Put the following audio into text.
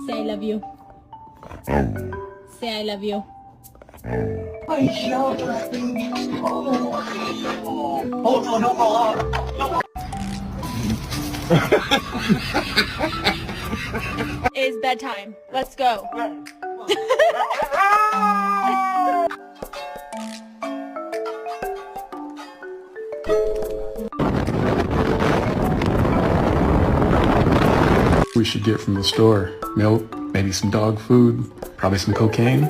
Say I love you. Say I love you. It's bedtime. Let's go. We should get from the store milk, maybe some dog food, probably some cocaine.